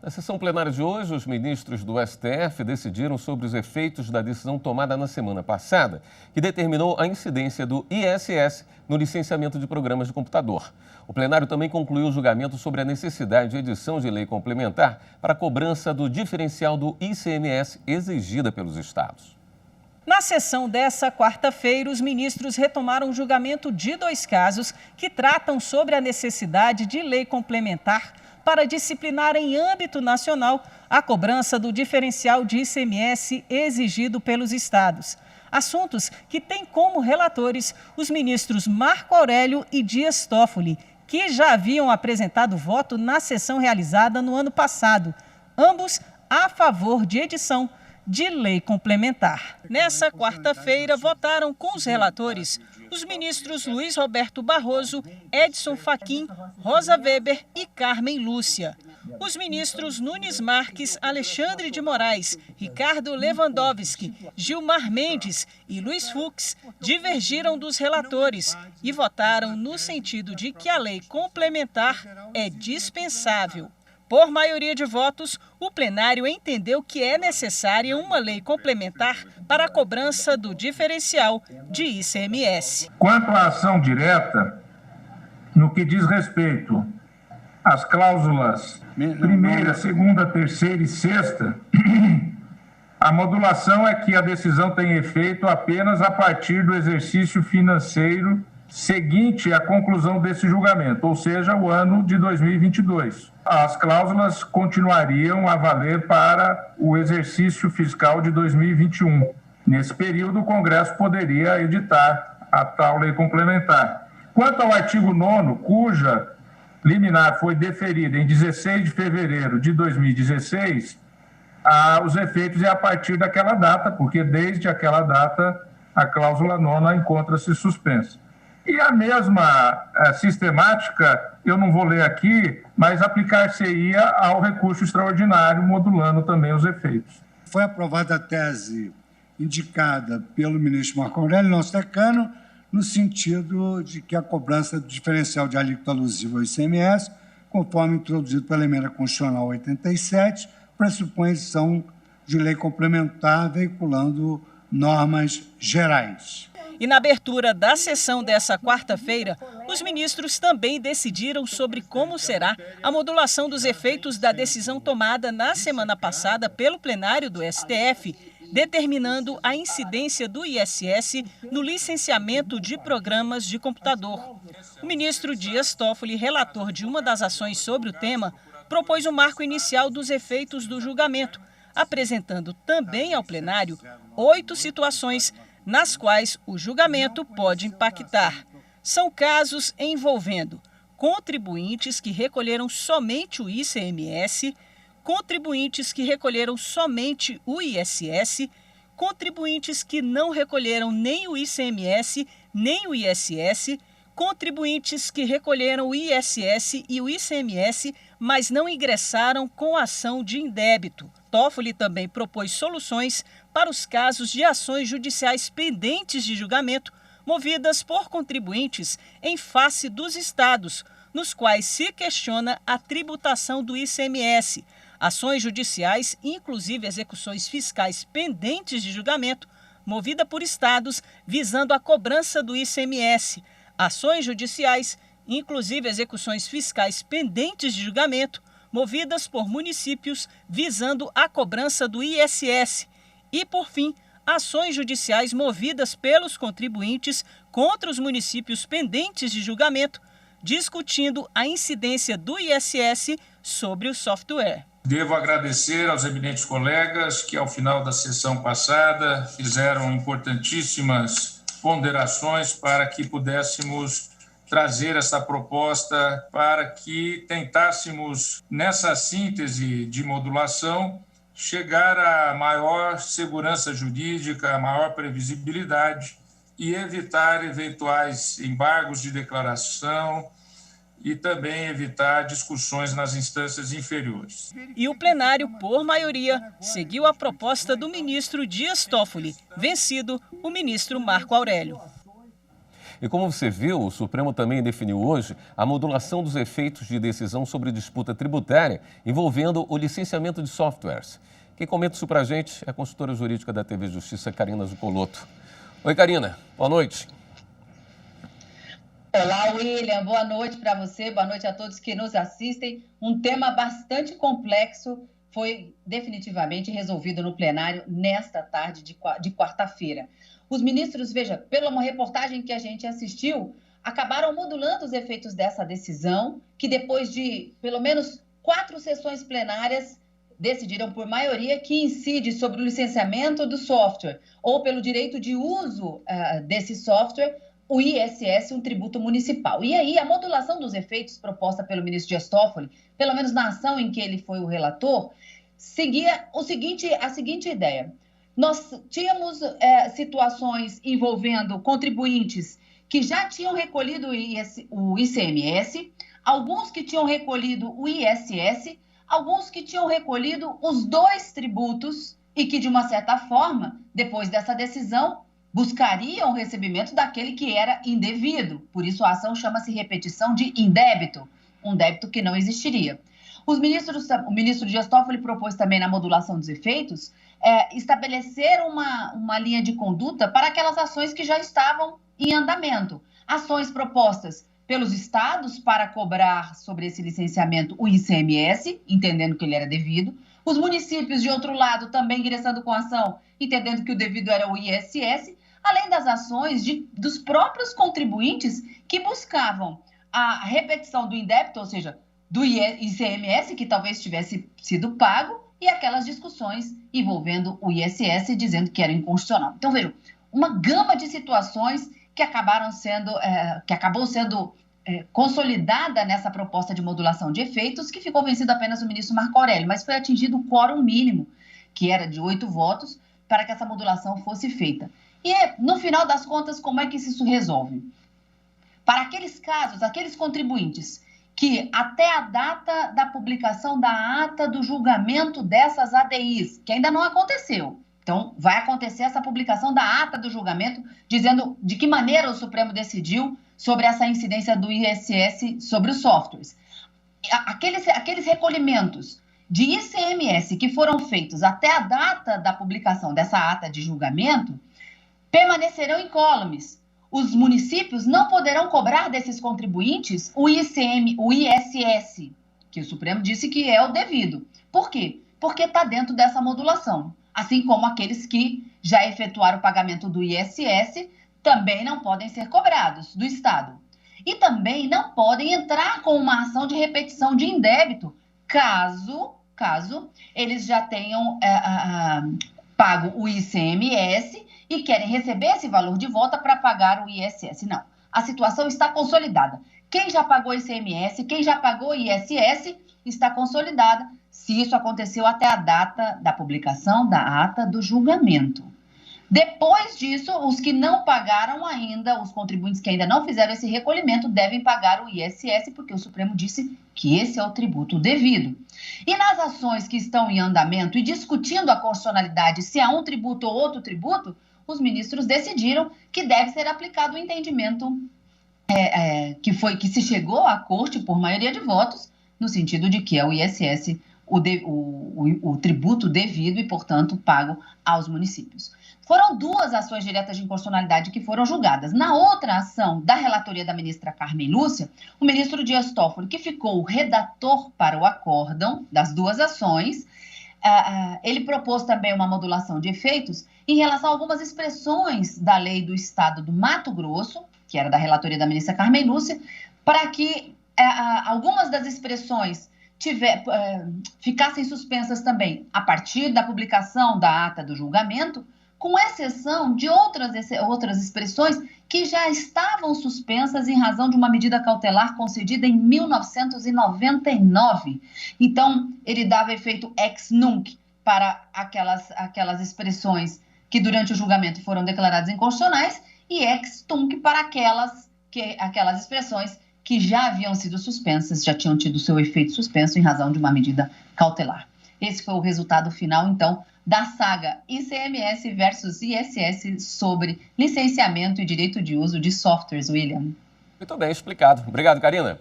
Na sessão plenária de hoje, os ministros do STF decidiram sobre os efeitos da decisão tomada na semana passada, que determinou a incidência do ISS no licenciamento de programas de computador. O plenário também concluiu o julgamento sobre a necessidade de edição de lei complementar para a cobrança do diferencial do ICMS exigida pelos estados. Na sessão dessa quarta-feira, os ministros retomaram o julgamento de 2 casos que tratam sobre a necessidade de lei complementar para disciplinar em âmbito nacional a cobrança do diferencial de ICMS exigido pelos estados. Assuntos que têm como relatores os ministros Marco Aurélio e Dias Toffoli, que já haviam apresentado voto na sessão realizada no ano passado, ambos a favor de edição de lei complementar. Nessa quarta-feira, votaram com os relatores os ministros Luiz Roberto Barroso, Edson Fachin, Rosa Weber e Carmen Lúcia. Os ministros Nunes Marques, Alexandre de Moraes, Ricardo Lewandowski, Gilmar Mendes e Luiz Fux divergiram dos relatores e votaram no sentido de que a lei complementar é dispensável. Por maioria de votos, o plenário entendeu que é necessária uma lei complementar para a cobrança do diferencial de ICMS. Quanto à ação direta, no que diz respeito às cláusulas primeira, segunda, terceira e sexta, a modulação é que a decisão tem efeito apenas a partir do exercício financeiro seguinte à conclusão desse julgamento, ou seja, o ano de 2022. As cláusulas continuariam a valer para o exercício fiscal de 2021. Nesse período, o Congresso poderia editar a tal lei complementar. Quanto ao artigo 9º, cuja liminar foi deferida em 16 de fevereiro de 2016, os efeitos é a partir daquela data, porque desde aquela data a cláusula 9ª encontra-se suspensa. E a mesma sistemática, eu não vou ler aqui, mas aplicar-se-ia ao recurso extraordinário, modulando também os efeitos. Foi aprovada a tese indicada pelo ministro Marco Aurélio, nosso decano, no sentido de que a cobrança do diferencial de alíquota alusiva ao ICMS, conforme introduzido pela emenda constitucional 87, pressupõe a edição de lei complementar veiculando normas gerais. E na abertura da sessão dessa quarta-feira, os ministros também decidiram sobre como será a modulação dos efeitos da decisão tomada na semana passada pelo plenário do STF, determinando a incidência do ISS no licenciamento de programas de computador. O ministro Dias Toffoli, relator de uma das ações sobre o tema, propôs o marco inicial dos efeitos do julgamento, apresentando também ao plenário 8 situações nas quais o julgamento pode impactar. São casos envolvendo contribuintes que recolheram somente o ICMS, contribuintes que recolheram somente o ISS, contribuintes que não recolheram nem o ICMS nem o ISS, contribuintes que recolheram o ISS e o ICMS, mas não ingressaram com ação de indébito. Toffoli também propôs soluções para os casos de ações judiciais pendentes de julgamento, movidas por contribuintes em face dos estados, nos quais se questiona a tributação do ICMS, ações judiciais, inclusive execuções fiscais pendentes de julgamento, movida por estados visando a cobrança do ICMS, ações judiciais, inclusive execuções fiscais pendentes de julgamento, movidas por municípios visando a cobrança do ISS e, por fim, ações judiciais movidas pelos contribuintes contra os municípios pendentes de julgamento, discutindo a incidência do ISS sobre o software. Devo agradecer aos eminentes colegas que, ao final da sessão passada, fizeram importantíssimas ponderações para que pudéssemos trazer essa proposta para que tentássemos, nessa síntese de modulação, chegar a maior segurança jurídica, a maior previsibilidade e evitar eventuais embargos de declaração e também evitar discussões nas instâncias inferiores. E o plenário, por maioria, seguiu a proposta do ministro Dias Toffoli, vencido o ministro Marco Aurélio. E como você viu, o Supremo também definiu hoje a modulação dos efeitos de decisão sobre disputa tributária envolvendo o licenciamento de softwares. Quem comenta isso para a gente é a consultora jurídica da TV Justiça, Karina Zucolotto. Oi, Karina. Boa noite. Olá, William. Boa noite para você, boa noite a todos que nos assistem. Um tema bastante complexo foi definitivamente resolvido no plenário nesta tarde de quarta-feira. Os ministros, veja, pela uma reportagem que a gente assistiu, acabaram modulando os efeitos dessa decisão, que depois de pelo menos 4 sessões plenárias decidiram por maioria que incide sobre o licenciamento do software ou pelo direito de uso desse software, o ISS, um tributo municipal. E aí, a modulação dos efeitos proposta pelo ministro Dias Toffoli, pelo menos na ação em que ele foi o relator, seguia a seguinte ideia. Nós tínhamos situações envolvendo contribuintes que já tinham recolhido o ICMS, alguns que tinham recolhido o ISS, alguns que tinham recolhido os 2 tributos e que, de uma certa forma, depois dessa decisão, buscariam o recebimento daquele que era indevido. Por isso, a ação chama-se repetição de indébito, um débito que não existiria. O ministro Dias Toffoli propôs também, na modulação dos efeitos, estabelecer uma linha de conduta para aquelas ações que já estavam em andamento. Ações propostas pelos estados para cobrar sobre esse licenciamento o ICMS, entendendo que ele era devido. Os municípios, de outro lado, também ingressando com ação, entendendo que o devido era o ISS, além das ações dos próprios contribuintes que buscavam a repetição do indébito, ou seja, do ICMS, que talvez tivesse sido pago, e aquelas discussões envolvendo o ISS, dizendo que era inconstitucional. Então, vejam, uma gama de situações que acabou sendo consolidada nessa proposta de modulação de efeitos, que ficou vencido apenas o ministro Marco Aurélio, mas foi atingido o quórum mínimo, que era de 8 votos, para que essa modulação fosse feita. E, no final das contas, como é que isso resolve? Para aqueles casos, aqueles contribuintes que até a data da publicação da ata do julgamento dessas ADIs, que ainda não aconteceu, então vai acontecer essa publicação da ata do julgamento, dizendo de que maneira o Supremo decidiu sobre essa incidência do ISS sobre os softwares. Aqueles recolhimentos de ICMS que foram feitos até a data da publicação dessa ata de julgamento permanecerão incólumes. Os municípios não poderão cobrar desses contribuintes o ISS, que o Supremo disse que é o devido. Por quê? Porque está dentro dessa modulação. Assim como aqueles que já efetuaram o pagamento do ISS também não podem ser cobrados do Estado. E também não podem entrar com uma ação de repetição de indébito, caso eles já tenham pago o ICMS e querem receber esse valor de volta para pagar o ISS. Não, a situação está consolidada. Quem já pagou ICMS, quem já pagou ISS, está consolidada, se isso aconteceu até a data da publicação da ata do julgamento. Depois disso, os que não pagaram ainda, os contribuintes que ainda não fizeram esse recolhimento, devem pagar o ISS, porque o Supremo disse que esse é o tributo devido. E nas ações que estão em andamento e discutindo a constitucionalidade, se há um tributo ou outro tributo, os ministros decidiram que deve ser aplicado o entendimento que se chegou à corte por maioria de votos, no sentido de que é o ISS o tributo devido e, portanto, pago aos municípios. Foram 2 ações diretas de inconstitucionalidade que foram julgadas. Na outra ação da relatoria da ministra Carmen Lúcia, o ministro Dias Toffoli, que ficou redator para o acórdão das 2 ações, ele propôs também uma modulação de efeitos em relação a algumas expressões da lei do Estado do Mato Grosso, que era da relatoria da ministra Carmen Lúcia, para que algumas das expressões ficassem suspensas também a partir da publicação da ata do julgamento, com exceção de outras expressões que já estavam suspensas em razão de uma medida cautelar concedida em 1999. Então, ele dava efeito ex nunc para aquelas expressões que durante o julgamento foram declaradas inconstitucionais e ex tunc para aquelas expressões que já haviam sido suspensas, já tinham tido seu efeito suspenso em razão de uma medida cautelar. Esse foi o resultado final, então, da saga ICMS versus ISS sobre licenciamento e direito de uso de softwares, William. Muito bem explicado. Obrigado, Karina.